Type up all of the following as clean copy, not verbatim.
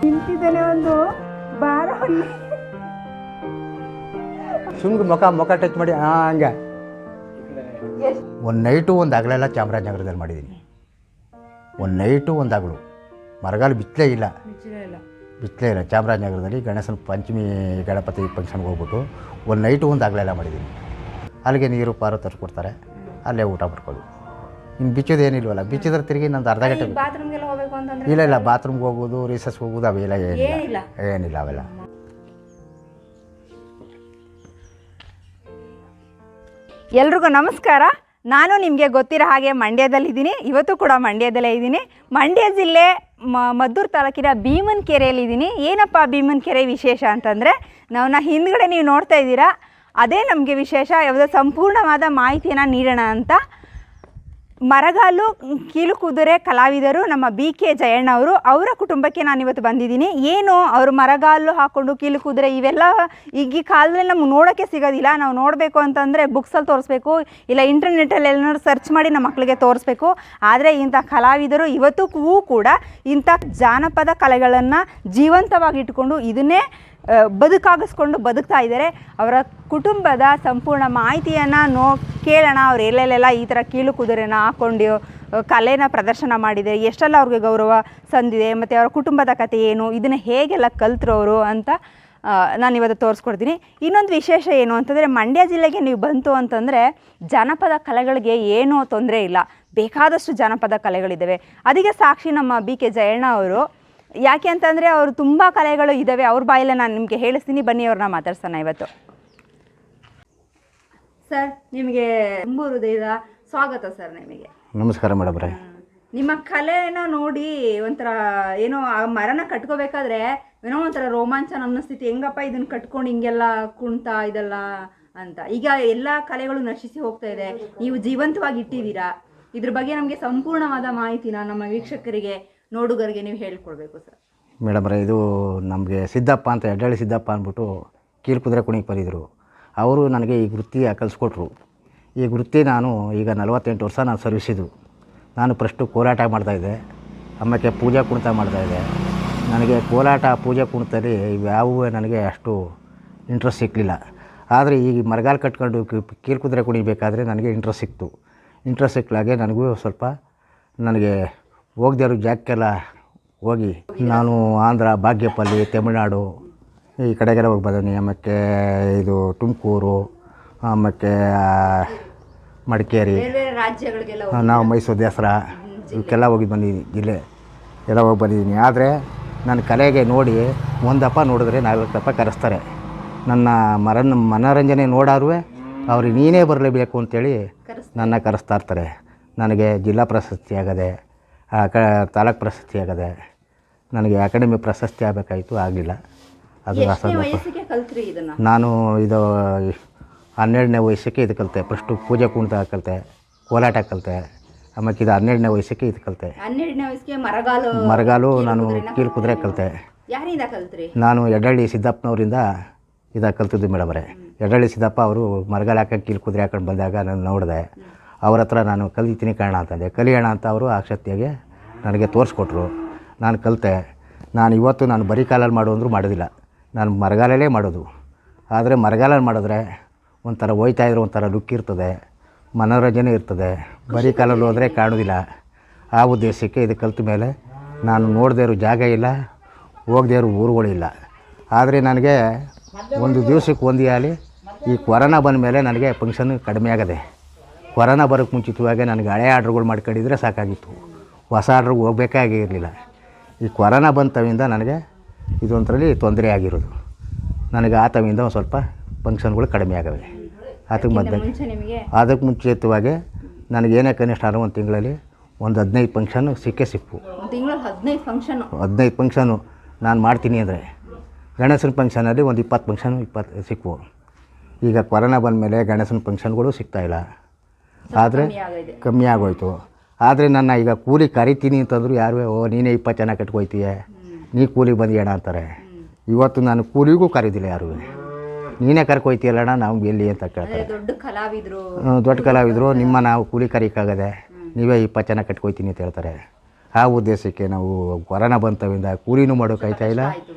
ನಿಂತಿದ್ದೇನೆ ಒಂದು ಬಾರ ಸುಮ್ಗೆ ಮುಖ ಟಚ್ ಮಾಡಿ ಹಂಗೆ ಒಂದು ನೈಟು ಒಂದು ಹಗಲೆಲ್ಲ ಚಾಮರಾಜನಗರದಲ್ಲಿ ಮಾಡಿದ್ದೀನಿ. ಒಂದು ನೈಟು ಒಂದು ಹಗಲು ಮರಗಾಲು ಬಿತ್ತಲೇ ಇಲ್ಲ ಚಾಮರಾಜನಗರದಲ್ಲಿ ಗಣೇಶನ ಪಂಚಮಿ ಗಣಪತಿ ಫಂಕ್ಷನ್ಗೆ ಹೋಗ್ಬಿಟ್ಟು ಒಂದು ನೈಟು ಒಂದು ಹಗಲೆಲ್ಲ ಮಾಡಿದ್ದೀನಿ. ಅಲ್ಲಿಗೆ ನೀರು ಪಾರು ತರಿಸ್ಕೊಡ್ತಾರೆ, ಅಲ್ಲೇ ಊಟ ಮಾಡ್ಕೊಳ್ಳಿ. ಇನ್ನು ಬಿಚ್ಚೋದೇನಿಲ್ವಲ್ಲ, ಬಿಚ್ಚಿದ್ರೆ ತಿರುಗಿ ನಂದು ಅರ್ಧ ಗಂಟೆ ಇಲ್ಲ ಬಾತ್ರೂಮ್ಗೆ ಹೋಗೋದು ರಿಸರ್ಚ್ಗೆ ಹೋಗೋದು ಅವೆಲ್ಲ ಏನಿಲ್ಲ ಅವೆಲ್ಲ. ಎಲ್ರಿಗೂ ನಮಸ್ಕಾರ. ನಾನು ನಿಮಗೆ ಗೊತ್ತಿರೋ ಹಾಗೆ ಮಂಡ್ಯದಲ್ಲಿದ್ದೀನಿ. ಇವತ್ತು ಕೂಡ ಮಂಡ್ಯದಲ್ಲೇ ಇದ್ದೀನಿ. ಮಂಡ್ಯ ಜಿಲ್ಲೆ ಮದ್ದೂರು ತಾಲೂಕಿನ ಭೀಮನಕೆರೆಯಲ್ಲಿದ್ದೀನಿ. ಏನಪ್ಪ ಭೀಮನಕೆರೆ ವಿಶೇಷ ಅಂತಂದರೆ, ನಾವು ಹಿಂದ್ಗಡೆ ನೀವು ನೋಡ್ತಾ ಇದ್ದೀರಾ, ಅದೇ ನಮಗೆ ವಿಶೇಷ. ಯಾವುದೋ ಸಂಪೂರ್ಣವಾದ ಮಾಹಿತಿಯನ್ನು ನೀಡೋಣ ಅಂತ ಮರಗಾಲು ಕೀಲು ಕುದುರೆ ಕಲಾವಿದರು ನಮ್ಮ BK ಜಯಣ್ಣ ಅವರ ಕುಟುಂಬಕ್ಕೆ ನಾನಿವತ್ತು ಬಂದಿದ್ದೀನಿ. ಏನು ಅವರು ಮರಗಾಲು ಹಾಕ್ಕೊಂಡು ಕೀಲು ಕುದುರೆ ಇವೆಲ್ಲ ಈಗ ಕಾಲದಲ್ಲಿ ನಮ್ಗೆ ನೋಡೋಕ್ಕೆ ಸಿಗೋದಿಲ್ಲ. ನಾವು ನೋಡಬೇಕು ಅಂತಂದರೆ ಬುಕ್ಸಲ್ಲಿ ತೋರಿಸ್ಬೇಕು, ಇಲ್ಲ ಇಂಟರ್ನೆಟ್ಟಲ್ಲಿ ಎಲ್ಲರೂ ಸರ್ಚ್ ಮಾಡಿ ನಮ್ಮ ಮಕ್ಕಳಿಗೆ ತೋರಿಸ್ಬೇಕು. ಆದರೆ ಇಂಥ ಕಲಾವಿದರು ಇವತ್ತಿಗೂ ಕೂಡ ಇಂಥ ಜಾನಪದ ಕಲೆಗಳನ್ನು ಜೀವಂತವಾಗಿ ಇಟ್ಕೊಂಡು ಇದನ್ನೇ ಬದುಕಾಗಿಸ್ಕೊಂಡು ಬದುಕ್ತಾ ಇದ್ದಾರೆ. ಅವರ ಕುಟುಂಬದ ಸಂಪೂರ್ಣ ಮಾಹಿತಿಯನ್ನು ಕೇಳೋಣ. ಅವ್ರು ಎಲ್ಲೆಲ್ಲೆಲ್ಲ ಈ ಥರ ಕೀಲು ಕುದುರೆನ ಹಾಕ್ಕೊಂಡು ಕಲೆನ ಪ್ರದರ್ಶನ ಮಾಡಿದ್ದಾರೆ, ಎಷ್ಟೆಲ್ಲ ಅವ್ರಿಗೆ ಗೌರವ ಸಂದಿದೆ, ಮತ್ತು ಅವರ ಕುಟುಂಬದ ಕಥೆ ಏನು, ಇದನ್ನು ಹೇಗೆಲ್ಲ ಕಲ್ತರವರು ಅಂತ ನಾನು ಇವತ್ತು ತೋರಿಸ್ಕೊಡ್ತೀನಿ. ಇನ್ನೊಂದು ವಿಶೇಷ ಏನು ಅಂತಂದರೆ, ಮಂಡ್ಯ ಜಿಲ್ಲೆಗೆ ನೀವು ಬಂತು ಅಂತಂದರೆ ಜಾನಪದ ಕಲೆಗಳಿಗೆ ಏನೂ ತೊಂದರೆ ಇಲ್ಲ, ಬೇಕಾದಷ್ಟು ಜಾನಪದ ಕಲೆಗಳಿದ್ದಾವೆ. ಅದಕ್ಕೆ ಸಾಕ್ಷಿ ನಮ್ಮ BK ಜಯಣ್ಣ ಅವರು. ಯಾಕೆ ಅಂತಂದರೆ ಅವರು ತುಂಬ ಕಲೆಗಳು ಇದ್ದಾವೆ. ಅವ್ರ ಬಾಯಲ್ಲೇ ನಾನು ನಿಮಗೆ ಹೇಳಿಸ್ತೀನಿ, ಬನ್ನಿ ಅವ್ರನ್ನ ಮಾತಾಡ್ಸೋಣ ಇವತ್ತು. ಸರ್, ನಿಮಗೆ ತುಂಬ ಹೃದಯದ ಸ್ವಾಗತ ಸರ್. ನಿಮಗೆ ನಮಸ್ಕಾರ ಮೇಡಮ್ರೆ. ನಿಮ್ಮ ಕಲೆನ ನೋಡಿ ಒಂಥರ ಏನೋ ಆ ಮರನ ಕಟ್ಕೋಬೇಕಾದ್ರೆ ಏನೋ ಒಂಥರ ರೋಮಾಂಚನ ಅನ್ನಿಸ್ತಿತ್ತು. ಹೆಂಗಪ್ಪ ಇದನ್ನು ಕಟ್ಕೊಂಡು ಹಿಂಗೆಲ್ಲ ಕುಣಿತ ಇದೆಲ್ಲ ಅಂತ. ಈಗ ಎಲ್ಲ ಕಲೆಗಳು ನಶಿಸಿ ಹೋಗ್ತಾ ಇದೆ, ನೀವು ಜೀವಂತವಾಗಿ ಇಟ್ಟಿದ್ದೀರಾ. ಇದ್ರ ಬಗ್ಗೆ ನಮಗೆ ಸಂಪೂರ್ಣವಾದ ಮಾಹಿತಿನ ನಮ್ಮ ವೀಕ್ಷಕರಿಗೆ ನೋಡುಗರಿಗೆ ನೀವು ಹೇಳ್ಕೊಡ್ಬೇಕು ಸರ್. ಮೇಡಮ್ರೆ, ಇದು ನಮಗೆ ಸಿದ್ದಪ್ಪ ಅಂತ ಎಡ್ಡಳ್ಳಿ ಸಿದ್ದಪ್ಪ ಅಂದ್ಬಿಟ್ಟು ಕೀಲು ಕುದುರೆ ಕುಣಿಗೆ ಬಂದಿದ್ದರು. ಅವರು ನನಗೆ ಈ ವೃತ್ತಿ ಕಲಿಸ್ಕೊಟ್ರು. ಈ ವೃತ್ತಿ ನಾನು ಈಗ 48 ವರ್ಷ ನಾನು ಸರ್ವಿಸಿದ್ದು. ನಾನು ಫಸ್ಟು ಕೋಲಾಟ ಮಾಡ್ತಾಯಿದ್ದೆ, ಆಮೇಲೆ ಪೂಜಾ ಕುಣಿತ ಮಾಡ್ತಾಯಿದ್ದೆ. ನನಗೆ ಕೋಲಾಟ ಪೂಜೆ ಕುಣಿತಲ್ಲಿ ಇವ್ಯಾವೂ ನನಗೆ ಅಷ್ಟು ಇಂಟ್ರೆಸ್ಟ್ ಸಿಕ್ಕಲಿಲ್ಲ. ಆದರೆ ಈಗ ಮರಗಾಲು ಕಟ್ಕೊಂಡು ಕೀಲು ಕುದುರೆ ಕುಣಿಬೇಕಾದ್ರೆ ನನಗೆ ಇಂಟ್ರೆಸ್ಟ್ ಸಿಕ್ಕಲಾಗೆ ನನಗೂ ಸ್ವಲ್ಪ ನನಗೆ ಹೋಗ್ದಿರೋ ಜಾಗಕ್ಕೆಲ್ಲ ಹೋಗಿ ನಾನು ಆಂಧ್ರ, ಬಾಗೇಪಲ್ಲಿ, ತಮಿಳ್ನಾಡು ಈ ಕಡೆಗೆಲ್ಲ ಹೋಗಿ ಬಂದೀನಿ. ಆಮೇಲೆ ಇದು ತುಮಕೂರು, ಆಮೇಲೆ ಮಡಿಕೇರಿ, ನಾವು ಮೈಸೂರು ದಸರಾ ಇವಕ್ಕೆಲ್ಲ ಹೋಗಿ ಬಂದಿದ್ದೀನಿ, ಜಿಲ್ಲೆ ಎಲ್ಲ ಹೋಗಿ ಬಂದಿದ್ದೀನಿ. ಆದರೆ ನನ್ನ ಕಲೆಗೆ ನೋಡಿ ಒಂದಪ್ಪ ನೋಡಿದ್ರೆ 4 ಕರೆಸ್ತಾರೆ. ನನ್ನ ಮನೋರಂಜನೆ ನೋಡಾರು ಅವ್ರಿಗೆ ನೀನೇ ಬರಲೇಬೇಕು ಅಂತೇಳಿ ನನ್ನ ಕರೆಸ್ತಾ ಇರ್ತಾರೆ. ನನಗೆ ಜಿಲ್ಲಾ ಪ್ರಶಸ್ತಿ ಆಗದೆ, ತಾಲೂಕು ಪ್ರಶಸ್ತಿ ಆಗದೆ, ನನಗೆ ಅಕಾಡೆಮಿ ಪ್ರಶಸ್ತಿ ಆಗಬೇಕಾಯಿತು, ಆಗಲಿಲ್ಲ. ಅದು ನಾನು ಇದು 12ನೇ ವಯಸ್ಸಕ್ಕೆ ಇದು ಕಲಿತೆ. ಫಸ್ಟು ಪೂಜೆ ಕುಣಿತ ಕಲಿತೆ, ಕೋಲಾಟ ಕಲಿತೆ. ಆಮೇಲೆ ಇದು 12ನೇ ವಯಸ್ಸಕ್ಕೆ ಇದು ಕಲಿತೆ. ಮರಗಾಲು ನಾನು ಕೀಲು ಕುದುರೆ ಕಲಿತೆ. ನಾನು ಎಡ್ಡಳ್ಳಿ ಸಿದ್ದಪ್ಪನವರಿಂದ ಕಲ್ತಿದ್ದು ಮೇಡಮ್ರೆ. ಎಡ್ಡಳ್ಳಿ ಸಿದ್ದಪ್ಪ ಅವರು ಮರಗಾಲು ಹಾಕೊಂಡು ಕೀಲು ಕುದುರೆ ಹಾಕೊಂಡು ಬಂದಾಗ ನಾನು ನೋಡಿದೆ. ಅವ್ರ ಹತ್ರ ನಾನು ಕಲಿತೀನಿ ಕಾರಣ ಅಂತಂದೆ. ಕಲಿಯೋಣ ಅಂತ ಅವರು ಆಸಕ್ತಿಯಾಗಿ ನನಗೆ ತೋರಿಸ್ಕೊಟ್ರು. ನಾನು ಕಲಿತೆ. ನಾನು ಬರೀ ಕಾಲಲ್ಲಿ ಅಂದರೂ ಮಾಡೋದಿಲ್ಲ, ನಾನು ಮರಗಾಲಲ್ಲೇ ಮಾಡೋದು. ಆದರೆ ಮರಗಾಲಲ್ಲಿ ಮಾಡಿದ್ರೆ ಒಂಥರ ಹೋಯ್ತಾಯಿದ್ರು ಒಂಥರ ಲುಕ್ ಇರ್ತದೆ, ಮನೋರಂಜನೆ ಇರ್ತದೆ. ಬರೀ ಕಾಲಲ್ಲಿ ಹೋದರೆ ಕಾಣೋದಿಲ್ಲ. ಆ ಉದ್ದೇಶಕ್ಕೆ ಇದು ಕಲಿತ ಮೇಲೆ ನಾನು ನೋಡದೇ ಇರೋ ಜಾಗ ಇಲ್ಲ, ಹೋಗದೇ ಇರೋ ಊರುಗಳಿಲ್ಲ. ಆದರೆ ನನಗೆ ಒಂದು ದಿವಸಕ್ಕೆ ಒಂದು ಆಗಲಿ ಈ ಕೊರೋನಾ ಬಂದ ಮೇಲೆ ನನಗೆ ಫಂಕ್ಷನ್ ಕಡಿಮೆ ಆಗದೆ. ಕೊರೋನಾ ಬರೋಕ್ಕೆ ಮುಂಚಿತವಾಗಿ ನನಗೆ ಹಳೆ ಆರ್ಡ್ರುಗಳು ಮಾಡ್ಕೊಂಡಿದ್ರೆ ಸಾಕಾಗಿತ್ತು, ಹೊಸ ಆರ್ಡ್ರಿಗೆ ಹೋಗಬೇಕಾಗಿರಲಿಲ್ಲ. ಈ ಕೊರೋನಾ ಬಂದ ತವಿಂದ ನನಗೆ ಇದೊಂದರಲ್ಲಿ ತೊಂದರೆ ಆಗಿರೋದು. ನನಗೆ ಆ ತವಿಂದ ಒಂದು ಸ್ವಲ್ಪ ಫಂಕ್ಷನ್ಗಳು ಕಡಿಮೆ ಆಗವೆ. ಅದಕ್ಕೆ ಮುಂಚಿತವಾಗಿ ನನಗೇನೇ ಕನಿಷ್ಠ ಒಂದು ತಿಂಗಳಲ್ಲಿ ಒಂದು 15 ಫಂಕ್ಷನ್ನು ಸಿಕ್ಕು. 15 ಫಂಕ್ಷನು ನಾನು ಮಾಡ್ತೀನಿ ಅಂದರೆ ಗಣೇಶನ ಫಂಕ್ಷನಲ್ಲಿ ಒಂದು 20 ಫಂಕ್ಷನು ಸಿಕ್ಕವು. ಈಗ ಕೊರೋನಾ ಬಂದಮೇಲೆ ಗಣೇಶನ ಫಂಕ್ಷನ್ಗಳು ಸಿಗ್ತಾಯಿಲ್ಲ. ಆದರೆ ಕಮ್ಮಿ ಆಗೋಯ್ತು. ಆದರೆ ನನ್ನ ಈಗ ಕೂಲಿ ಕರಿತೀನಿ ಅಂತಂದ್ರು ಯಾರು ನೀನೇ 20 ಜನ ಕಟ್ಕೊಯ್ತೀಯ, ನೀ ಕೂಲಿಗೆ ಬಂದಿಯಣ್ಣ ಅಂತಾರೆ. ಇವತ್ತು ನಾನು ಕೂಲಿಗೂ ಕರೀದಿಲ್ಲ ಯಾರು. ನೀನೇ ಕರ್ಕೊಯ್ತೀಯಲ್ಲಣ್ಣ ನಾವು ಎಲ್ಲಿ ಅಂತ ಕೇಳ್ತಾರೆ. ದೊಡ್ಡ ಕಲಾವಿದರು ನಿಮ್ಮ ನಾವು ಕೂಲಿ ಕರೀಕಾಗದೆ, ನೀವೇ 20 ಜನ ಕಟ್ಕೊಯ್ತೀನಿ ಅಂತ ಹೇಳ್ತಾರೆ. ಆ ಉದ್ದೇಶಕ್ಕೆ ನಾವು ಕೊರೋನಾ ಬಂತವಿಂದ ಕೂಲಿನೂ ಮಾಡೋಕ್ಕಾಯ್ತಾ ಇಲ್ಲ,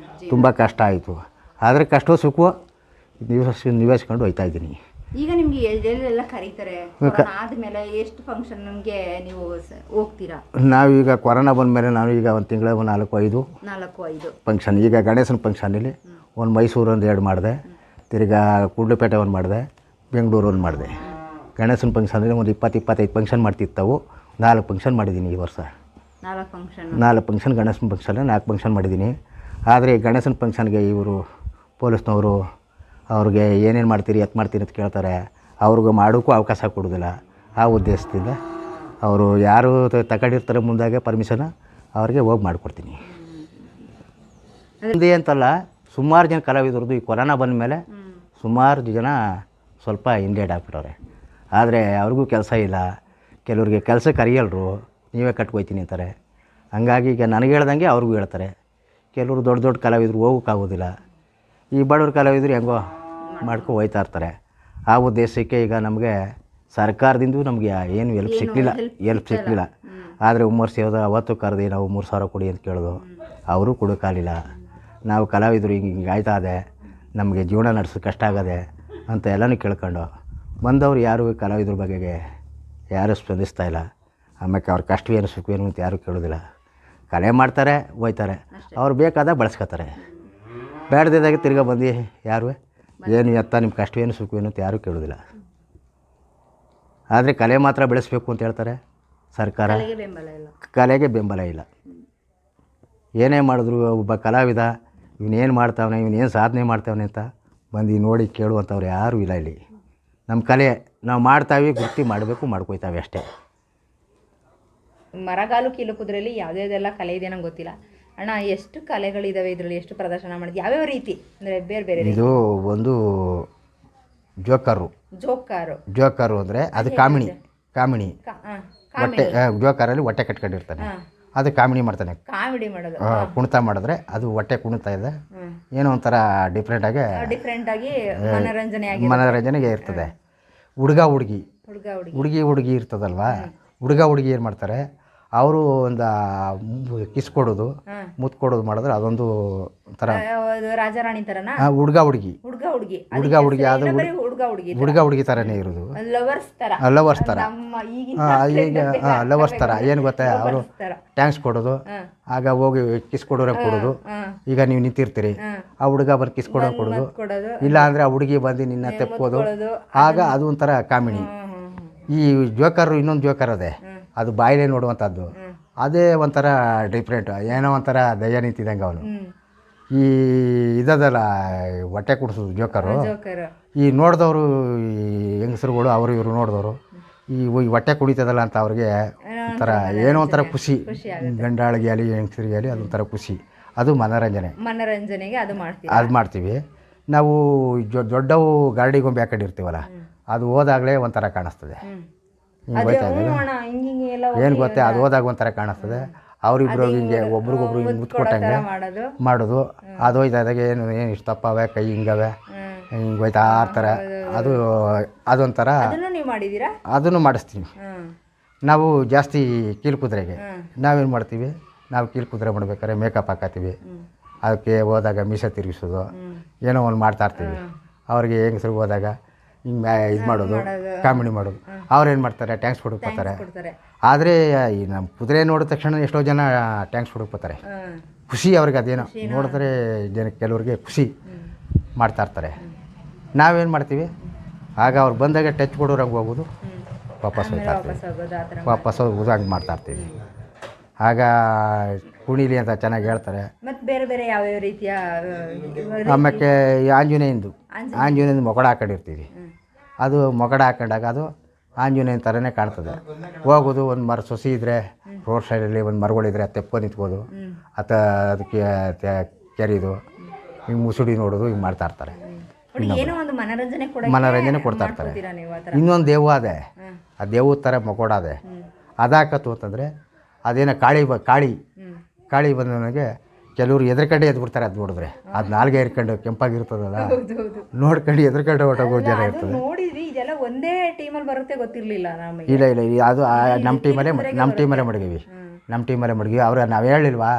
ತುಂಬ ಕಷ್ಟ ಆಯಿತು. ಆದರೆ ಕಷ್ಟ ಸುಖ ನಿವೇಸ್ಕೊಂಡು ಹೋಗ್ತಾ ಇದ್ದೀನಿ. ಈಗ ನಿಮಗೆ ಎಲ್ಲೆಲ್ಲ ಕರೀತಾರೆ ಆದಮೇಲೆ ಎಷ್ಟು ಫಂಕ್ಷನ್ಗೆ ನೀವು ಹೋಗ್ತೀರಾ? ನಾವೀಗ ಕೊರೋನಾ ಬಂದಮೇಲೆ ನಾನು ಈಗ ಒಂದು ತಿಂಗಳ 4-5 ಫಂಕ್ಷನ್. ಈಗ ಗಣೇಶನ ಫಂಕ್ಷನಲ್ಲಿ ಒಂದು ಮೈಸೂರು ಒಂದು 2 ಮಾಡಿದೆ, ತಿರ್ಗಾ ಕುಡ್ಲುಪೇಟೆ ಒಂದು ಮಾಡಿದೆ, ಬೆಂಗಳೂರು ಒಂದು ಮಾಡಿದೆ. ಗಣೇಶನ ಫಂಕ್ಷನಲ್ಲಿ ಒಂದು 20-25 ಫಂಕ್ಷನ್ ಮಾಡ್ತಿತ್ತವು. 4 ಫಂಕ್ಷನ್ ಮಾಡಿದ್ದೀನಿ ಈ ವರ್ಷ. 4 ಫಂಕ್ಷನ್ ಗಣೇಶನ ಫಂಕ್ಷನ್ 4 ಫಂಕ್ಷನ್ ಮಾಡಿದ್ದೀನಿ. ಆದರೆ ಗಣೇಶನ ಫಂಕ್ಷನ್ಗೆ ಇವರು ಪೊಲೀಸ್ನವರು ಅವ್ರಿಗೆ ಏನೇನು ಮಾಡ್ತೀರಿ ಮಾಡ್ತೀರಿ ಅಂತ ಕೇಳ್ತಾರೆ. ಅವ್ರಿಗೆ ಮಾಡೋಕ್ಕೂ ಅವಕಾಶ ಕೊಡೋದಿಲ್ಲ. ಆ ಉದ್ದೇಶದಿಂದ ಅವರು ಯಾರು ತಗೊಂಡಿರ್ತಾರೆ ಮುಂದಾಗೆ ಪರ್ಮಿಷನ್ ಅವ್ರಿಗೆ ಹೋಗಿ ಮಾಡಿಕೊಡ್ತೀನಿ. ಒಂದೇ ಅಂತಲ್ಲ, ಸುಮಾರು ಜನ ಕಲಾವಿದರದ್ದು ಈ ಕೊರೋನಾ ಬಂದ ಮೇಲೆ ಸುಮಾರು ಜನ ಸ್ವಲ್ಪ ಇಂಡೇಡ್ ಆಗ್ಬಿಟ್ಟವ್ರೆ. ಆದರೆ ಅವ್ರಿಗೂ ಕೆಲಸ ಇಲ್ಲ. ಕೆಲವ್ರಿಗೆ ಕೆಲಸ ಕರೆಯಲ್ರು, ನೀವೇ ಕಟ್ಕೊಯ್ತೀನಿ ಅಂತಾರೆ. ಹಂಗಾಗಿ ಈಗ ನನಗೆ ಹೇಳ್ದಂಗೆ ಅವ್ರಿಗೂ ಹೇಳ್ತಾರೆ. ಕೆಲವರು ದೊಡ್ಡ ದೊಡ್ಡ ಕಲಾವಿದರು ಹೋಗೋಕ್ಕಾಗೋದಿಲ್ಲ. ಈ ಬಡವ್ರ ಕಲಾವಿದರು ಹೆಂಗೋ ಮಾಡ್ಕೊ ಹೋಯ್ತಾ ಇರ್ತಾರೆ. ಆ ಉದ್ದೇಶಕ್ಕೆ ಈಗ ನಮಗೆ ಸರ್ಕಾರದಿಂದ ನಮಗೆ ಏನು ಹೆಲ್ಪ್ ಸಿಕ್ಕಲಿಲ್ಲ. ಆದರೆ ಉಮ್ಮರ್ಸಿಯೋದು ಅವತ್ತು ಕರೆದು ನಾವು 3,000 ಕೊಡಿ ಅಂತ ಕೇಳೋದು, ಅವರು ಕೊಡೋಕ್ಕಾಗಲಿಲ್ಲ. ನಾವು ಕಲಾವಿದರು ಹಿಂಗೆ ಆಯ್ತಾ ಇದೆ, ನಮಗೆ ಜೀವನ ನಡೆಸೋದು ಕಷ್ಟ ಆಗದೆ ಅಂತ ಎಲ್ಲನೂ ಕೇಳ್ಕೊಂಡು ಬಂದವರು ಯಾರು ಕಲಾವಿದ್ರ ಬಗೆಗೆ ಯಾರೂ ಸ್ಪಂದಿಸ್ತಾ ಇಲ್ಲ. ಆಮೇಲೆ ಅವ್ರ ಕಷ್ಟವೇನು ಸುಖವೇನು ಅಂತ ಯಾರೂ ಕೇಳೋದಿಲ್ಲ. ಕಲೆ ಮಾಡ್ತಾರೆ, ಹೋಯ್ತಾರೆ. ಅವ್ರು ಬೇಕಾದಾಗ ಬಳಸ್ಕೊತಾರೆ. ಬೇಡದಿದ್ದಾಗ ತಿರ್ಗಾ ಬಂದು ಯಾರು ಏನು ನಿಮ್ಮ ಕಷ್ಟವೇನು ಸುಖವೇನು ಅಂತ ಯಾರೂ ಕೇಳೋದಿಲ್ಲ. ಆದರೆ ಕಲೆ ಮಾತ್ರ ಬೆಳೆಸಬೇಕು ಅಂತ ಹೇಳ್ತಾರೆ ಸರ್ಕಾರ. ಕಲೆಗೆ ಬೆಂಬಲ ಇಲ್ಲ. ಏನೇ ಮಾಡಿದ್ರು ಒಬ್ಬ ಕಲಾವಿದ ಇವನೇನು ಮಾಡ್ತಾವನೆ, ಇವನೇನು ಸಾಧನೆ ಮಾಡ್ತಾವನೆ ಅಂತ ಬಂದು ನೋಡಿ ಕೇಳುವಂಥವ್ರು ಯಾರೂ ಇಲ್ಲ ಇಲ್ಲಿ. ನಮ್ಮ ಕಲೆ ನಾವು ಮಾಡ್ತಾವೆ, ಗುರ್ತಿ ಮಾಡಬೇಕು, ಮಾಡ್ಕೊಯ್ತಾವೆ ಅಷ್ಟೇ. ಮರಗಾಲು ಕೀಲು ಕುದುರೆಯಲ್ಲಿ ಯಾವುದೆಲ್ಲ ಕಲೆ ಇದೆ ನಂಗೆ ಗೊತ್ತಿಲ್ಲ ಅಣ್ಣ. ಎಷ್ಟು ಕಲೆಗಳಿದಾವೆ ಇದರಲ್ಲಿ? ಎಷ್ಟು ಪ್ರದರ್ಶನ ಮಾಡಿದ್ವಿ? ಯಾವ್ಯಾವ ರೀತಿ ಅಂದರೆ ಬೇರೆ ಬೇರೆ? ಇದು ಒಂದು ಜೋಕರು ಅಂದರೆ ಅದು ಕಾಮಿಣಿ ಹೊಟ್ಟೆ, ಜೋಕರಲ್ಲಿ ಹೊಟ್ಟೆ ಕಟ್ಕೊಂಡಿರ್ತಾನೆ, ಅದು ಕಾಮಿಡಿ ಮಾಡ್ತಾನೆ. ಕಾಮಿಡಿ ಮಾಡೋದು ಕುಣಿತ ಮಾಡಿದ್ರೆ ಅದು ಹೊಟ್ಟೆ ಕುಣಿತಾ ಇದೆ, ಏನೋ ಒಂಥರ ಡಿಫ್ರೆಂಟಾಗಿ ಮನೋರಂಜನೆಗೆ ಇರ್ತದೆ. ಹುಡುಗ ಹುಡುಗಿ ಇರ್ತದಲ್ವಾ, ಹುಡುಗ ಹುಡುಗಿ ಏನು ಮಾಡ್ತಾರೆ, ಅವರು ಒಂದು ಕಿಸ್ ಕೊಡೋದು, ಮುತ್ತು ಕೊಡೋದು ಮಾಡಿದ್ರೆ ಅದೊಂದು ಥರ ರಾಜಾರಾಣಿ ಥರನಾ? ಹುಡುಗ ಹುಡುಗಿ ಅದು ಹುಡುಗ ಹುಡುಗಿ ಥರನೇ ಇರೋದು. ಲವರ್ಸ್ ಥರ ಈಗ ಲವರ್ಸ್ ಥರ ಏನು ಗೊತ್ತಾ, ಅವರು ಟ್ಯಾಂಕ್ಸ್ ಕೊಡೋದು, ಆಗ ಹೋಗಿ ಕಿಸ್ ಕೊಡೋರಂಗೆ ಕೊಡೋದು. ಈಗ ನೀವು ನಿಂತಿರ್ತೀರಿ, ಆ ಹುಡುಗ ಬಂದು ಕಿಸ್ ಕೊಡೋದು, ಇಲ್ಲ ಅಂದರೆ ಆ ಹುಡುಗಿ ಬಂದು ನಿನ್ನ ತೆಪ್ಪೋದು, ಆಗ ಅದು ಒಂಥರ ಕಾಮಿಡಿ. ಈ ಜೋಕರು ಇನ್ನೊಂದು ಜೋಕರ್ ಅದೇ, ಅದು ಬಾಯಿಲೆ ನೋಡುವಂಥದ್ದು, ಅದೇ ಒಂಥರ ಡಿಫ್ರೆಂಟ್, ಏನೋ ಒಂಥರ ದಯ್ಯ ನಿಂತಿದ್ದಂಗೆ ಅವನು. ಈ ಇದಲ್ಲ ಹೊಟ್ಟೆ ಕುಡಿಸೋದು ಜೋಕರು. ಈ ನೋಡಿದವರು ಈ ಹೆಂಗಸರುಗಳು ಅವರು ಇವರು ನೋಡಿದವರು ಈ ಹೊಟ್ಟೆ ಕುಡಿತದಲ್ಲ ಅಂತ ಅವ್ರಿಗೆ ಒಂಥರ ಏನೋ ಒಂಥರ ಖುಷಿ. ಗಂಡಾಳಿಗೆ ಆಗಲಿ ಹೆಂಗಸರಿಗೆ ಆಗಲಿ ಅದೊಂಥರ ಖುಷಿ. ಅದು ಮನೋರಂಜನೆಗೆ ಅದು ಮಾಡ್ತೀವಿ ನಾವು. ದೊಡ್ಡವು ಗಾಡಿ ಗೊಂಬೆ ಹಾಕೊಂಡಿರ್ತೀವಲ್ಲ, ಅದು ಹೋದಾಗಲೇ ಒಂಥರ ಕಾಣಿಸ್ತದೆ. ಹಿಂಗೆ ಹೋಯ್ತಾ ಇದ್ದಾಗ ಏನು ಗೊತ್ತೇ, ಅದು ಹೋದಾಗ ಒಂಥರ ಕಾಣಿಸ್ತದೆ. ಅವರಿಬ್ರು ಹಿಂಗೆ ಒಬ್ರಿಗೊಬ್ರು ಹಿಂಗೆ ಮುತ್ಕೊಟ್ಟಂಗೆ ಮಾಡೋದು. ಅದು ಹೋಯ್ತಾ ಇದ್ದಾಗ ಏನು ಇಷ್ಟಪ್ಪವೆ ಕೈ ಹಿಂಗವೆ ಹಿಂಗೆ ಹೋಯ್ತಾ ಇರ್ತಾರೆ. ಅದೊಂಥರ ಅದನ್ನು ಮಾಡಿಸ್ತೀವಿ ನಾವು. ಜಾಸ್ತಿ ಕೀಲ್ಕುದುರೆಗೆ ನಾವೇನು ಮಾಡ್ತೀವಿ, ನಾವು ಕೀಲ್ಕುದುರೆ ಮಾಡ್ಬೇಕಾದ್ರೆ ಮೇಕಪ್ ಹಾಕತ್ತೀವಿ. ಅದಕ್ಕೆ ಹೋದಾಗ ಮೀಸೆ ತಿರುಗಿಸೋದು, ಏನೋ ಒಂದು ಮಾಡ್ತಾಯಿರ್ತೀವಿ. ಅವ್ರಿಗೆ ಹೆಂಗಸ್ರಿಗೆ ಹೋದಾಗ ಹಿಂಗೆ ಇದು ಮಾಡೋದು, ಕಾಮಿಡಿ ಮಾಡೋದು. ಅವ್ರೇನು ಮಾಡ್ತಾರೆ, ಟ್ಯಾಂಕ್ಸ್ ಕೊಡೋಕೆ ಬರ್ತಾರೆ. ಆದರೆ ಈ ನಮ್ಮ ಕುದುರೆ ನೋಡಿದ ತಕ್ಷಣ ಎಷ್ಟೋ ಜನ ಟ್ಯಾಂಕ್ಸ್ ಕೊಡೋಕೆ ಬರ್ತಾರೆ. ಖುಷಿ ಅವ್ರಿಗೆ, ಅದೇನೋ ನೋಡಿದ್ರೆ ಕೆಲವ್ರಿಗೆ ಖುಷಿ ಮಾಡ್ತಾಯಿರ್ತಾರೆ. ನಾವೇನು ಮಾಡ್ತೀವಿ, ಆಗ ಅವ್ರು ಬಂದಾಗ ಟಚ್ ಕೊಡೋರಂಗೆ ಹೋಗೋದು, ವಾಪಸ್ ವಾಪಸ್ ಹೋಗೋದು, ಹಂಗೆ ಮಾಡ್ತಾಯಿರ್ತೀವಿ. ಆಗ ಕುಣಿಲಿ ಅಂತ ಚೆನ್ನಾಗಿ ಹೇಳ್ತಾರೆ. ಮತ್ತು ಬೇರೆ ಬೇರೆ ಯಾವ್ಯಾವ ರೀತಿಯ ಆಮೇಲೆ ಆಂಜನೇಯಂದು ಮೊಗಡ ಹಾಕೊಂಡಿರ್ತೀವಿ. ಅದು ಮೊಗಡ ಹಾಕೊಂಡಾಗ ಅದು ಆಂಜನೇಯನ ಥರನೇ ಕಾಣ್ತದೆ. ಹೋಗೋದು, ಒಂದು ಮರ ಸೊಸಿ ಇದ್ದರೆ ರೋಡ್ ಸೈಡಲ್ಲಿ ಒಂದು ಮರಗಳಿದ್ರೆ ತೆಪ್ಪ ನಿಂತ್ಕೋದು, ಅದಕ್ಕೆ ಕೆರೀದು ಹಿಂಗೆ ಮುಸುಡಿ ನೋಡೋದು, ಹಿಂಗೆ ಮಾಡ್ತಾಯಿರ್ತಾರೆ. ಒಟ್ಟು ಏನೋ ಒಂದು ಮನರಂಜನೆ ಕೂಡ ಮನೋರಂಜನೆ ಕೊಡ್ತಾ ಇರ್ತಾರೆ. ನೀವು ಆ ಥರ. ಇನ್ನೊಂದು ದೇವು ಅದೇ, ಆ ದೇವು ಥರ ಮಕೋಡ ಅದೇ, ಅದಾಕತ್ತು ಅಂತಂದರೆ ಅದೇನೋ ಕಾಳಿ ಬಂದ ನನಗೆ ಕೆಲವರು ಎದ್ರಕಂಡೆ ಎದ್ಬಿಡ್ತಾರೆ. ಅದು ನೋಡಿದ್ರೆ ಅದು ನಾಲ್ಗೆ ಎರ್ಕೊಂಡು ಕೆಂಪಾಗಿರ್ತದಲ್ಲ, ನೋಡ್ಕೊಂಡು ಎದ್ರಕಂಡೆ ಹೊಟ್ಟೋಗೋ ಜನ ಇರ್ತದೆ. ನೋಡಿದ್ವಿ, ಇದೆಲ್ಲ ಒಂದೇ ಟೀಮಲ್ಲಿ ಬರುತ್ತೆ ಗೊತ್ತಿರಲಿಲ್ಲ ನಮಗೆ. ಇಲ್ಲ ಅದು ನಮ್ಮ ಟೀಮಲ್ಲೇ ಮಡಗೀವಿ. ನಮ್ಮ ಟೀಮಲ್ಲೇ ಮಡಗೀವಿ. ಅವ್ರು ನಾವು ಹೇಳಿಲ್ವಾ,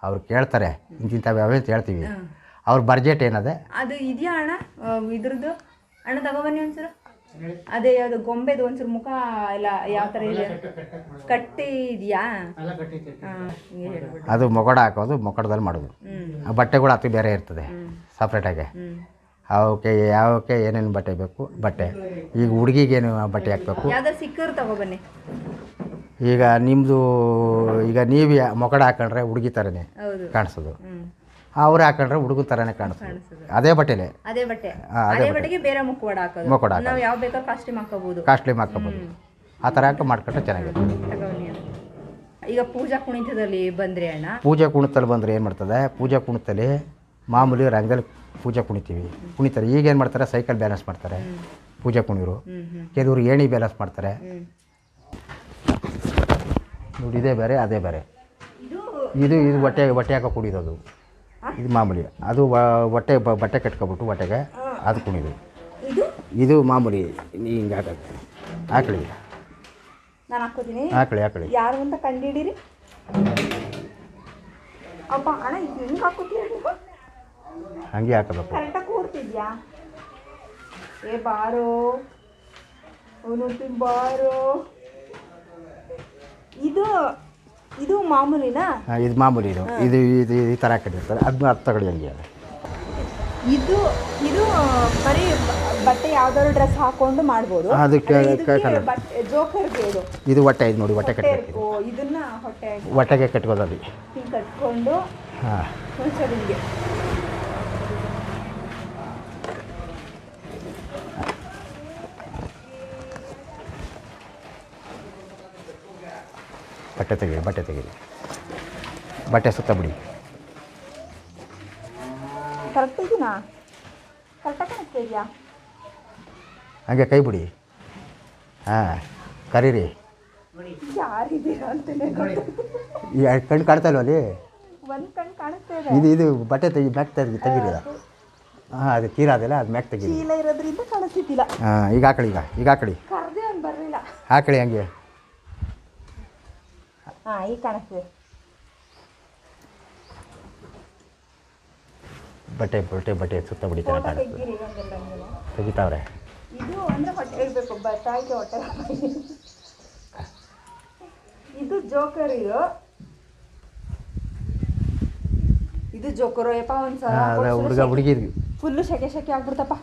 ಅವ್ರು ಕೇಳ್ತಾರೆ ಇಂತಿಂಥವು ಯಾವೇ ಅಂತ ಹೇಳ್ತೀವಿ. ಅವ್ರ ಬಡ್ಜೆಟ್ ಏನದೆ ಅದು ಇದೆಯಾ ಅಣ್ಣ? ಇದ್ರದ್ದು ಅಣ್ಣ ತಗೊಬನ್ನಿ ಒಂಚೂರು. ಅದೇ ಯಾವುದು ಗೊಂಬೆದು ಒಂಚೂರು ಮುಖ ಎಲ್ಲ ಯಾವ ಥರ ಇದೆ ಕಟ್ಟಿ ಇದೆಯಾ? ಅದು ಮೊಗಡ ಹಾಕೋದು, ಮೊಕಡದಲ್ಲಿ ಮಾಡೋದು. ಆ ಬಟ್ಟೆಗಳು ಹತ್ತು ಬೇರೆ ಇರ್ತದೆ ಸಪ್ರೇಟಾಗಿ. ಯಾವಕ್ಕೆ ಏನೇನು ಬಟ್ಟೆ ಬೇಕು ಬಟ್ಟೆ. ಈಗ ಹುಡುಗಿಗೇನು ಬಟ್ಟೆ ಹಾಕಬೇಕು, ಯಾವ್ದಾರು ಸಿಕ್ಕರು ತಗೊಬನ್ನಿ. ಈಗ ನಿಮ್ಮದು ಈಗ ನೀವು ಮೊಕಡ ಹಾಕೊಂಡ್ರೆ ಹುಡುಗಿ ಥರನೇ ಕಾಣಿಸೋದು, ಅವ್ರು ಹಾಕೊಂಡ್ರೆ ಹುಡುಗನ ಥರನೇ ಕಾಣಿಸೋದು. ಅದೇ ಬಟ್ಟೆಲೆ ಅದೇ ಬಟ್ಟೆಗೆ ಬೇರೆ ಮುಖವಾಡ ಹಾಕೋದು. ನಾವು ಯಾವ ಬೇಕಾದ್ರೂ ಕಾಸ್ಟ್ಯೂಮ್ ಹಾಕೋಬಹುದು. ಆ ಥರ ಹಾಕಿ ಮಾಡ್ಕೊಂಡ್ರೆ ಚೆನ್ನಾಗಿರುತ್ತೆ. ಈಗ ಪೂಜಾ ಕುಣಿತದಲ್ಲಿ ಬಂದರೆ ಅಣ್ಣ, ಪೂಜಾ ಕುಣಿತಲ್ಲಿ ಬಂದರೆ ಏನು ಮಾಡ್ತದೆ, ಪೂಜಾ ಕುಣಿತಲ್ಲಿ ಮಾಮೂಲಿ ರಂಗದಲ್ಲಿ ಪೂಜೆ ಕುಣಿತಾರೆ. ಈಗ ಏನು ಮಾಡ್ತಾರೆ, ಸೈಕಲ್ ಬ್ಯಾಲೆನ್ಸ್ ಮಾಡ್ತಾರೆ ಪೂಜಾ ಕುಣಿರು. ಕೆಲವರು ಏಣಿ ಬ್ಯಾಲೆನ್ಸ್ ಮಾಡ್ತಾರೆ. ನೋಡಿ ಇದೇ ಬೇರೆ ಅದೇ ಬೇರೆ. ಇದು ಹೊಟ್ಟೆ ಹಾಕೋ ಕುಣಿಯೋದು ಇದು ಮಾಮೂಲಿ. ಅದು ಬಟ್ಟೆ ಕಟ್ಕೊಬಿಟ್ಟು ಹೊಟ್ಟೆಗೆ ಅದು ಕುಣಿದು. ಇದು ಮಾಮೂಲಿ ಹಿಂಗೆ ಹಾಕೋದು. ಹಾಕಳಿ ನಾನು ಹಾಕೋತೀನಿ. ಹಾಕಳಿ ಯಾರು ಅಂತ ಕಂಡಿಡೀರಿ ಅಪ್ಪ ಅಣ್ಣ. ಹಿಂಗೆ ಹಾಕೋತೀರ ಹಂಗೆ ಹಾಕೋಬೇಕು. ಕರೆಕ್ಟಾಗಿ ಕೂರ್ತಿದ್ಯಾ? ಬಾರೋ ಬಾರೋ. ಇದು ಮಾಮೂಲಿನಾ? ಇದು ಮಾಮೂಲಿ. ಇದು ಈ ಥರ ಕಟ್ಟಿರ್ತಾರೆ. ಅದನ್ನ ಅರ್ಥ ತಗೊಳ್ಳಿ ಹಂಗೆ. ಇದು ಬರೀ ಬಟ್ಟೆ ಯಾವ್ದಾದ್ರು ಡ್ರೆಸ್ ಹಾಕೊಂಡು ಮಾಡ್ಬೋದು. ಅದಕ್ಕೆ ಜೋಕರ್ಗೆ ಇದು ಹೊಟ್ಟೆ. ಇದು ನೋಡಿ ಹೊಟ್ಟೆ ಕಟ್ಟಬೇಕು. ಇದನ್ನ ಹೊಟ್ಟೆಗೆ ಕಟ್ಕೋದು. ಅದು ಹಿಂಗೆ ಕಟ್ಕೊಂಡು ಹಿಂಗೆ ಬಟ್ಟೆ ತೆಗೀರಿ. ಬಟ್ಟೆ ಸುತ್ತ ಬಿಡಿ. ಕರೆಕ್ಟ್ ಇದೀನಾ? ಕರೆಕ್ಟಾಗಿ ಕಾಣಿಸ್ತಾ ಇದೆಯಾ? ಹಂಗೆ ಕೈ ಬಿಡಿ. ಕರೀರಿ. ಯಾರಿದ್ದೀರಾ ಅಂತಲೇ ಕಣ್ಣು ಕಾಣ್ತಾ ಇಲ್ವ ಅಲ್ಲಿ? ಒಂದು ಕಣ್ಣು ಕಾಣಿಸ್ತಾ ಇದೆ. ಇದು ಬಟ್ಟೆ ಮ್ಯಾಕ್ ತೆಗೀರಿ. ಅದು ತೀರ ಅದಲ್ಲ, ಅದು ಮ್ಯಾಕ್ ತೆಗೀರಿ. ಚೀಲ ಇರೋದ್ರಿಂದ ಕಾಣಿಸ್ತಿದ್ದಿಲ್ಲ. ಈಗ ಹಾಕಳಿ. ಕರ್ದೆ ಅವ್ನು ಬರಲಿಲ್ಲ. ಹಾಕಳಿ ಹಂಗೆ. ಈಗ ಕಾಣಿಸ್ತಿದೆ. ಬಟ್ಟೆ ಸುತ್ತ ಬಿಡಿತಾರೆ ಕಾಣಿಸ್ತದೆ. ತೆಗಿತಾವ್ರೆ. ಇದು ಅಂದರೆ ಹೊಟ್ಟೆ ಇರಬೇಕು, ಬಟ್ಟಾಯಿಗೆ ಹೊಟ್ಟೆ. ಇದು ಜೋಕರ್. ಇದು ಜೋಕರು ಯಪ್ಪ. ಒಂದ್ಸಲ ಹುಡುಗಿ ಫುಲ್ಲು ಶೆಕೆ ಆಗ್ಬಿಡ್ತಪ್ಪ.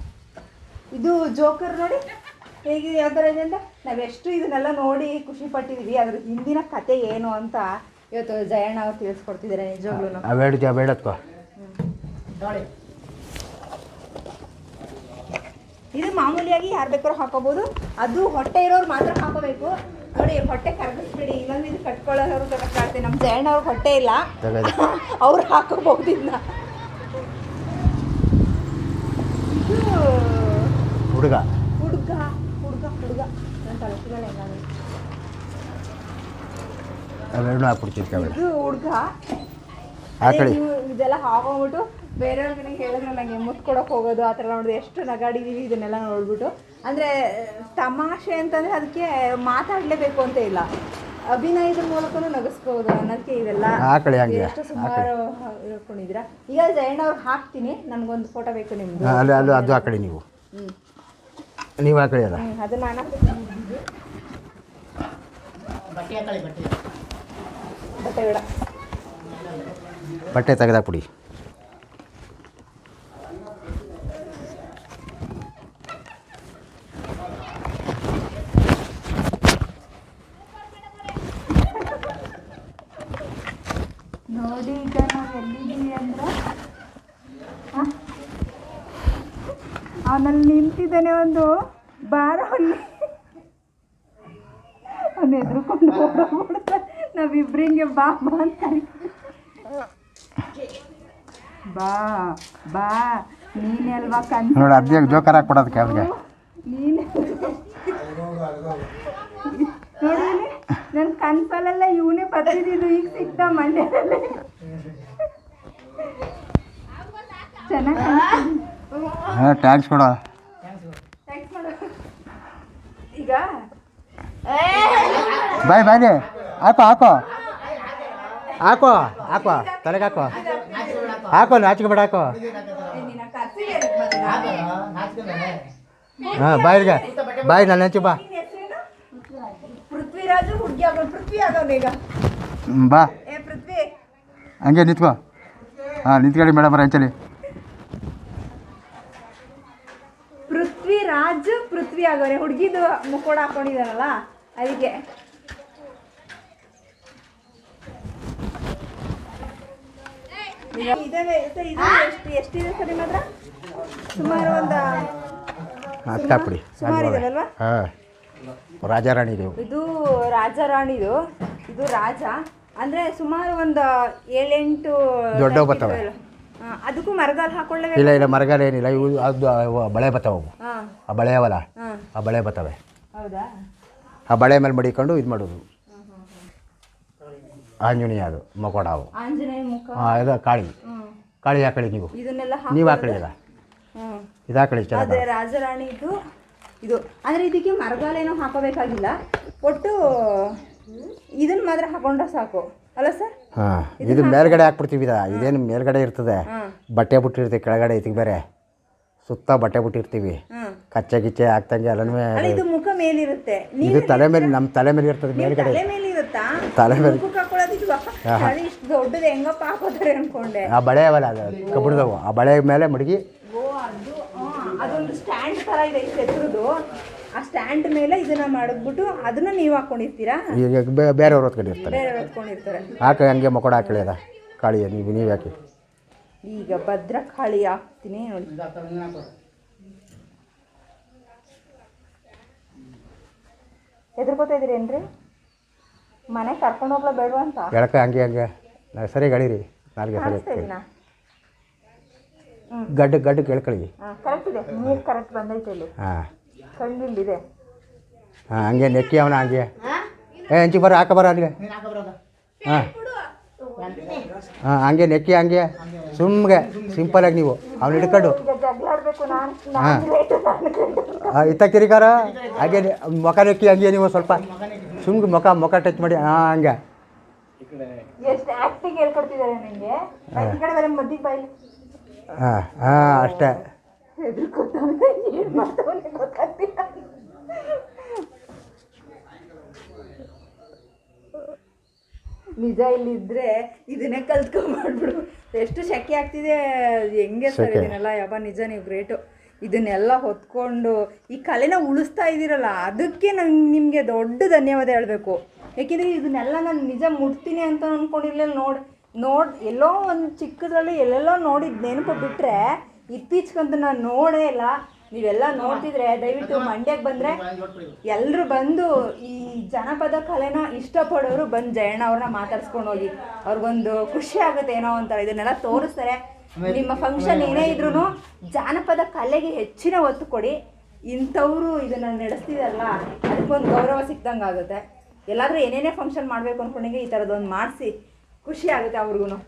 ಇದು ಜೋಕರ್ ನೋಡಿ ಹೇಗಿದೆ, ಯಾವ ಥರ ಇದೆ ಅಂತ. ನಾವೆಷ್ಟು ಇದನ್ನೆಲ್ಲ ನೋಡಿ ಖುಷಿ ಪಟ್ಟಿದ್ದೀವಿ. ಅದ್ರ ಹಿಂದಿನ ಕತೆ ಏನು ಅಂತ ಇವತ್ತು ಜಯಣ್ಣ ಅವ್ರು ತಿಳಿಸ್ಕೊಡ್ತಿದ್ದಾರೆ. ನಿಜವಾಗ್ಲೂ ಬೇಡತ್ಕೋ. ಇದು ಮಾಮೂಲಿಯಾಗಿ ಯಾರು ಬೇಕಾದ್ರೂ ಹಾಕೋಬೋದು. ಅದು ಹೊಟ್ಟೆ ಇರೋರು ಮಾತ್ರ ಹಾಕೋಬೇಕು. ನೋಡಿ ಹೊಟ್ಟೆ ಕರಗಿಸ್ಬಿಡಿ, ಇನ್ನೊಂದು ಇದು ಕಟ್ಕೊಳ್ಳೋರು ಕಾಡ್ತೀವಿ. ನಮ್ಮ ಜಯಣ್ಣ ಅವ್ರಿಗೆ ಹೊಟ್ಟೆ ಇಲ್ಲ, ಅವ್ರು ಹಾಕೋಬಹುದು. ಇದನ್ನ ಹುಡುಗ ಅವೆರಡು ಹಾಕ್ಬಿಡ್ತೀವಿ. ಇದು ಹುಡುಗ ಇದೆಲ್ಲ ಹಾಕೊಂಡ್ಬಿಟ್ಟು ಬೇರೆಯವ್ರಿಗೆ ಹೇಳಿದ್ರೆ ನನಗೆ ಮುತ್ತು ಕೊಡೋಕೆ ಹೋಗೋದು ಆ ಥರ ನೋಡಿದ್ರೆ ಎಷ್ಟು ನಗಾಡಿದ್ದೀವಿ ಇದನ್ನೆಲ್ಲ ನೋಡ್ಬಿಟ್ಟು. ಅಂದರೆ ತಮಾಷೆ ಅಂತಂದರೆ ಅದಕ್ಕೆ ಮಾತಾಡಲೇಬೇಕು ಅಂತ ಇಲ್ಲ, ಅಭಿನಯದ ಮೂಲಕನೂ ನಗಿಸ್ಬೋದು ಅನ್ನೋದಕ್ಕೆ ಇದೆಲ್ಲ ಎಷ್ಟು ಸುಮಾರು ಹೇಳ್ಕೊಂಡಿದ್ದೀರಾ. ಈಗ ಜಯಣ್ಣ ಅವ್ರು ಹಾಕ್ತೀನಿ, ನನಗೊಂದು ಫೋಟೋ ಬೇಕು ನಿಮ್ಮದು. ಅದು ಹಾಕಳಿ. ನೀವು ಹಾಕಳಿ. ಅದು ನಾನು ಬಟ್ಟೆ ತೆಗೆದಾಕ್ಬಿಡಿ. ನೋಡಿ ಈಗ ನಾವು ಎಲ್ಲಿದ್ದೀವಿ ಅಂದ್ರೆ ಅವನಲ್ಲಿ ನಿಂತಿದ್ದಾನೆ ಒಂದು ಬಾರಲ್ಲಿ. ಅವನು ಎದ್ರುಕೊಂಡು ಹೋಗ್ಬಿಡ್ತಾರೆ. ನಾವಿಬ್ರಿಂಗೆ ಬಾ ಅಂತ ಬಾ ನೀನೇ ಅಲ್ವಾ ಕನ್ಸು ನೋಡಿ ಅದೇ ಜೋಕರ್ ಹಾಕಿ ಕೊಡೋದಕ್ಕೆ ಅವ್ರಿಗೆ. ನೀನೆ ನೋಡಿ ನನ್ನ ಕನ್ಸಲ್ಲೆಲ್ಲ ಇವನೇ ಬರ್ತಿದ್ದು ಈಗ ಸಿಕ್ತ ಮಂಡ್ಯದಲ್ಲಿ ಚೆನ್ನಾಗಿ ಹಾಂ ಟ್ಯಾಂಕ್ಸ್ ಕೊಡೋ. ಈಗ ಬಾಯ್ ಬಾಯ್ಲಿ ಹಾಕೋ ಹಾಕೋ ಹಾಕೋ ಹಾಕೋ ತಲೆಗೆ ಹಾಕೋ ಹಾಕೋ ನಾಚಿಕೆ ಬೇಡ ಹಾಕೋ. ಹಾಂ ಬಾಯಿಗೆ ಬಾಯ್ ನಾನು ಹಂಚು ಬಾ. ಪೃಥ್ವಿರಾಜು ಹುಡುಗಿ ಆಗೋನು ಪೃಥ್ವಿ ಆಗೋನು ಈಗ ಬಾ ಏ ಪೃಥ್ವಿ ಹಂಗೆ ನಿಂತ್ಕೋ. ಹಾಂ ನಿಂತ್ಕೊಳ್ಳಿ ಮೇಡಮ್ ಹಂಚಲಿ. ಪೃಥ್ವಿರಾಜ್ ಪೃಥ್ವಿ ಆಗೋನೆ ಹುಡುಗಿದು ಮುಕ್ಕೋಡ ಹಾಕೊಂಡಿದ್ದಾನಲ್ಲ ಅದಕ್ಕೆ. ಎಷ್ಟಿದೆ ಸರ್ ನಿಮ್ಮ ಹತ್ರ? ಸುಮಾರು ಒಂದು ಹಾಕ್ಬಿಡಿ. ಸುಮಾರು ಇದಾವಲ್ವಾ? ಹಾಂ ರಾಜಾರಾಣಿ ಇದು. ಇದು ರಾಜಾರಾಣಿದು. ಇದು ರಾಜ ಅಂದರೆ ಸುಮಾರು ಒಂದು 7-8 ದೊಡ್ಡವು ಬರ್ತವೆ. ಅದಕ್ಕೂ ಮರಗಾಲು ಹಾಕೊಳ್ಳೇಬೇಕು? ಇಲ್ಲ ಇಲ್ಲ ಮರಗಾಲ ಏನಿಲ್ಲ. ಇವು ಅದು ಬಳೆ ಬರ್ತವೆ ಅವು. ಹಾಂ ಆ ಬಳೆ ಅವಲ್ಲ ಆ ಬಳೆ ಬರ್ತವೆ. ಹೌದಾ? ಆ ಬಳೆ ಮೇಲೆ ಮಡಿಕೊಂಡು ಇದು ಮಾಡೋದು. ಆಂಜನೇಯ ಅದು ಮಕೋಡ ಅವು. ಆಂಜನೇಯ ಮುಖ. ಹಾಂ ಇದು ಕಾಳಿ ಕಾಳಿ ಹಾಕಳಿ ನೀವು. ಇದನ್ನೆಲ್ಲ ನೀವು ಹಾಕಳಿ ಅಲ್ಲ ಇದು ಹಾಕಳಿ ಚೆನ್ನಾಗಿ. ಅದೇ ರಾಜರಾಣಿ ಇದು. ಇದು ಅಂದರೆ ಇದಕ್ಕೆ ಮರಗಾಲೇನೋ ಹಾಕೋಬೇಕಾಗಿಲ್ಲ, ಒಟ್ಟು ಇದನ್ನು ಮಾತ್ರ ಹಾಕೊಂಡ್ರೆ ಸಾಕು ಅಲ್ಲ ಸರ್? ಹಾಂ ಇದು ಮೇಲ್ಗಡೆ ಹಾಕ್ಬಿಡ್ತೀವಿ. ಇದೇನು ಮೇಲ್ಗಡೆ ಇರ್ತದೆ, ಬಟ್ಟೆ ಬಿಟ್ಟಿರ್ತೀವಿ ಕೆಳಗಡೆ ಇದಕ್ಕೆ ಬೇರೆ ಸುತ್ತ ಬಟ್ಟೆ ಬಿಟ್ಟಿರ್ತೀವಿ. ಕಚ್ಚೆ ಗಿಚ್ಚೆ ಹಾಕ್ತಂಗೆ ಎಲ್ಲನೂ. ಇದು ಮುಖ ಮೇಲಿರುತ್ತೆ, ಇದು ತಲೆ ಮೇಲೆ ನಮ್ಮ ತಲೆ ಮೇಲೆ ಇರ್ತದೆ ಮೇಲ್ಗಡೆ. ತಲೆ ಮೇಲೆ ಇರುತ್ತಾ? ತಲೆ ಮೇಲೆ ಹಾಕೊಳ್ಳೋದಿಲ್ವಾ? ತಲೆ ಇಷ್ಟು ದೊಡ್ಡದು ಹೆಂಗಪ್ಪ ಹಾಕೋತಾರೆ ಅನ್ಕೊಂಡೆ. ಆ ಬಳೆ ಅವಲ್ಲ ಅದು ಕಬ್ಬಿಣದವು. ಆ ಬಳೆ ಮೇಲೆ ಮಡಗಿ ಅದು ಅದೊಂದು ಸ್ಟ್ಯಾಂಡ್ ಥರ ಇದೆ ಎತ್ತರದ್ದು. ಆ ಸ್ಟ್ಯಾಂಡ್ ಮೇಲೆ ಇದನ್ನ ಮಾಡಿದ್ಬಿಟ್ಟು ಅದನ್ನ ನೀವು ಹಾಕೊಂಡಿರ್ತೀರಾ? ಈಗ ಬೇರೆಯವ್ರು ಹೊತ್ಕೊಂಡಿರ್ತಾರೆ. ಬೇರೆ ಹೊತ್ಕೊಂಡಿರ್ತಾರೆ. ಹಾಕಿ ಹಂಗೆ ಮಕೋಡ ಹಾಕಳಿ ಅದ ಕಾಳಿ ನೀವು ಹಾಕಿ. ಈಗ ಭದ್ರಕಾಳಿ ಹಾಕ್ತೀನಿ ನೋಡಿ. ಹೆದರ್ಕೋತಾ ಇದೀರಿ ಏನ್ರಿ? ಮನೆ ಕರ್ಕೊಂಡು ಹೋಗ್ಲಾ ಬೇಡವಾ ಅಂತ? ಎಳಕ ಹಂಗೆ ಹಂಗೆ ಸರಿ ಗಳಿರಿ ನಾಲ್ಗೆ ಸರಿ ಗಡ್ಡ ಕೇಳ್ಕೊಳ್ಳಿ. ಕರೆಕ್ಟ್ ಇದೆ, ನೀರು ಕರೆಕ್ಟ್ ಬಂದೈತೆ ಇಲ್ಲಿ. ಹಾಂ ಕಣ್ಣಿಲ್ಲಿದೆ. ಹಾಂ ಹಂಗೆ ನೆಕ್ಕಿ ಅವನ ಹಂಗೆ ಹಂಚಿ ಬರ ಹಾಕ ಬರ ಅಲ್ಲಿಗೆ. ಹಾಂ ಹಾಂ ಹಂಗೆ ನೆಕ್ಕಿ ಹಂಗೆ ಸುಮ್ಗೆ ಸಿಂಪಲಾಗಿ ನೀವು ಅವ್ನು ಹಿಡ್ಕೊಂಡು. ಹಾಂ ಇತ್ತ ಕಿರಿಕಾರ ಹಾಗೆ ಮುಖ ನೆಕ್ಕಿ ಹಂಗೆ ನೀವು ಸ್ವಲ್ಪ ಸುಮ್ಗೆ ಮುಖ ಟಚ್ ಮಾಡಿ. ಹಾಂ ಹಂಗೆ ಎಷ್ಟು ಆಕ್ಟಿಂಗ್ ಹೇಳ್ಕೊಡ್ತಿದ್ದಾರೆ ನನಗೆ. ಈ ಕಡೆ ಬರೀ ಮದ್ದಿಗೆ ಬಾಯಿ. ಹಾಂ ಹಾಂ ಅಷ್ಟೇ. ಹೆದರ್ಕೋತಾನೆ ಏನು ಮಾಡ್ತಾವನೆ ಗೊತ್ತಾಗ್ತಿಲ್ಲ. ನಿಜ ಇಲ್ಲಿದ್ರೆ ಇದನ್ನೇ ಕಲ್ತ್ಕೊಂಡ್ಬಿಡ್ಬಿಡು. ಎಷ್ಟು ಶೆಕೆ ಆಗ್ತಿದೆ, ಹೆಂಗೆ ಸರ್ ಇದನ್ನೆಲ್ಲ. ಯಬ್ಬ ನಿಜ ನೀವು ಗ್ರೇಟು. ಇದನ್ನೆಲ್ಲ ಹೊತ್ಕೊಂಡು ಈ ಕಲೆನ ಉಳಿಸ್ತಾ ಇದ್ದೀರಲ್ಲ, ಅದಕ್ಕೆ ನಂಗೆ ನಿಮಗೆ ದೊಡ್ಡ ಧನ್ಯವಾದ ಹೇಳಬೇಕು. ಯಾಕೆಂದರೆ ಇದನ್ನೆಲ್ಲ ನಾನು ನಿಜ ಮುಟ್ತೀನಿ ಅಂತ ಅಂದ್ಕೊಂಡಿರಲಿಲ್ಲ. ನೋಡಿ ಎಲ್ಲೋ ಒಂದು ಚಿಕ್ಕದ್ರಲ್ಲಿ ಎಲ್ಲೆಲ್ಲೋ ನೋಡಿದ ನೆನಪು ಬಿಟ್ಟರೆ ಇತ್ತೀಚೆಗಂತೂ ನಾನು ನೋಡೇ ಇಲ್ಲ. ನೀವೆಲ್ಲ ನೋಡ್ತಿದ್ರೆ ದಯವಿಟ್ಟು ಮಂಡ್ಯಕ್ಕೆ ಬಂದರೆ ಎಲ್ಲರೂ ಬಂದು ಈ ಜನಪದ ಕಲೆನ ಇಷ್ಟಪಡೋರು ಬಂದು ಜಯಣ್ಣ ಅವ್ರನ್ನ ಮಾತಾಡ್ಸ್ಕೊಂಡು ಹೋಗಿ. ಅವ್ರಿಗೊಂದು ಖುಷಿ ಆಗುತ್ತೆ ಏನೋ ಒಂಥರ. ಇದನ್ನೆಲ್ಲ ತೋರಿಸ್ತಾರೆ. ನಿಮ್ಮ ಫಂಕ್ಷನ್ ಏನೇ ಇದ್ರೂ ಜಾನಪದ ಕಲೆಗೆ ಹೆಚ್ಚಿನ ಒತ್ತು ಕೊಡಿ. ಇಂಥವರು ಇದನ್ನು ನಡೆಸ್ತಿದಾರಲ್ಲ ಅದಕ್ಕೊಂದು ಗೌರವ ಸಿಕ್ದಂಗೆ ಆಗುತ್ತೆ. ಎಲ್ಲಾದರೂ ಏನೇನೇ ಫಂಕ್ಷನ್ ಮಾಡಬೇಕು ಅಂದ್ಕೊಂಡಂಗೆ ಈ ಥರದೊಂದು ಮಾಡಿಸಿ ಖುಷಿ ಆಗುತ್ತೆ ಅವ್ರಿಗೂ.